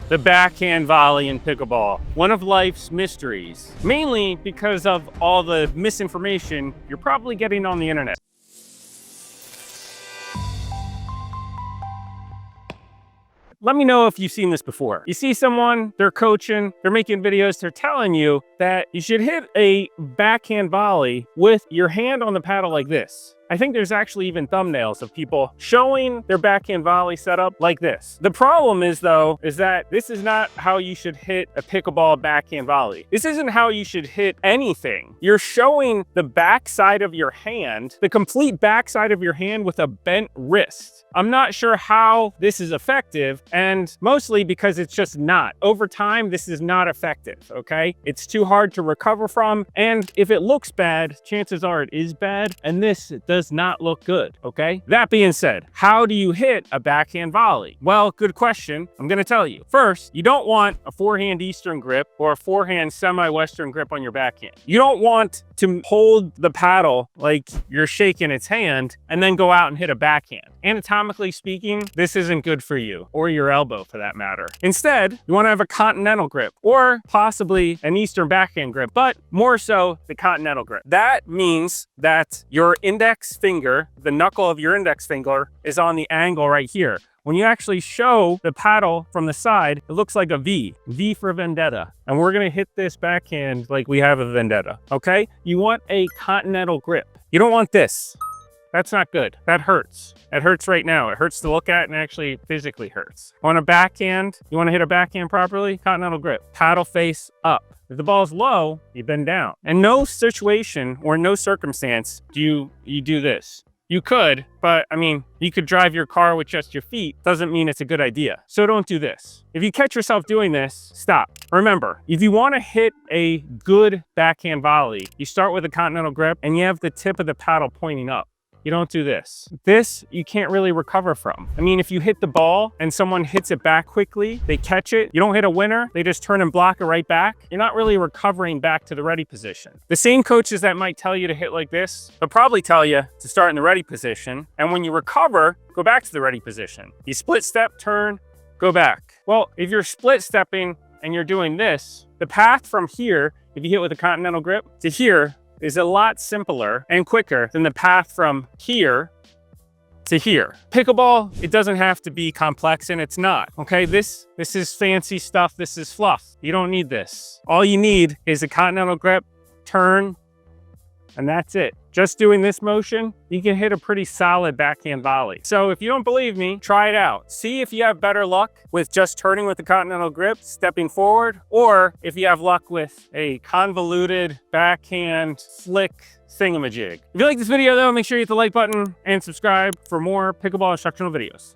The backhand volley in pickleball, one of life's mysteries, mainly because of all the misinformation you're probably getting on the internet. Let me know if you've seen this before. You see someone, they're coaching, they're making videos, they're telling you that you should hit a backhand volley with your hand on the paddle like this. I think there's actually even thumbnails of people showing their backhand volley setup like this. The problem is though, is that this is not how you should hit a pickleball backhand volley. This isn't how you should hit anything. You're showing the backside of your hand, the complete backside of your hand with a bent wrist. I'm not sure how this is effective, and mostly because it's just not. Over time, this is not effective, okay? It's too hard to recover from, and if it looks bad, chances are it is bad, and this does not look good, okay? That being said, how do you hit a backhand volley? Well, good question. I'm gonna tell you. First, you don't want a forehand Eastern grip or a forehand semi-Western grip on your backhand. You don't want to hold the paddle like you're shaking its hand and then go out and hit a backhand. Anatomically speaking, this isn't good for you, or your elbow for that matter. Instead, you wanna have a continental grip, or possibly an Eastern backhand grip, but more so the continental grip. That means that your index finger, the knuckle of your index finger, is on the angle right here. When you actually show the paddle from the side, it looks like a V. V for vendetta. And we're gonna hit this backhand like we have a vendetta, okay? You want a continental grip. You don't want this. That's not good. That hurts. It hurts right now. It hurts to look at and actually physically hurts. On a backhand, you wanna hit a backhand properly? Continental grip. Paddle face up. If the ball's low, you bend down. In no situation or no circumstance do you do this. You could, but I mean, you could drive your car with just your feet. Doesn't mean it's a good idea. So don't do this. If you catch yourself doing this, stop. Remember, if you want to hit a good backhand volley, you start with a continental grip and you have the tip of the paddle pointing up. You don't do this. This, you can't really recover from. I mean, if you hit the ball and someone hits it back quickly, they catch it, you don't hit a winner, they just turn and block it right back, you're not really recovering back to the ready position. The same coaches that might tell you to hit like this, they'll probably tell you to start in the ready position, and when you recover, go back to the ready position. You split step, turn, go back. Well, if you're split stepping and you're doing this, the path from here, if you hit with a continental grip, to here, is a lot simpler and quicker than the path from here to here. Pickleball, it doesn't have to be complex, and it's not, okay? This is fancy stuff, this is fluff. You don't need this. All you need is a continental grip, turn, and that's it. Just doing this motion, you can hit a pretty solid backhand volley. So if you don't believe me, try it out. See if you have better luck with just turning with the continental grip, stepping forward, or if you have luck with a convoluted backhand flick thingamajig. If you like this video though, make sure you hit the like button and subscribe for more pickleball instructional videos.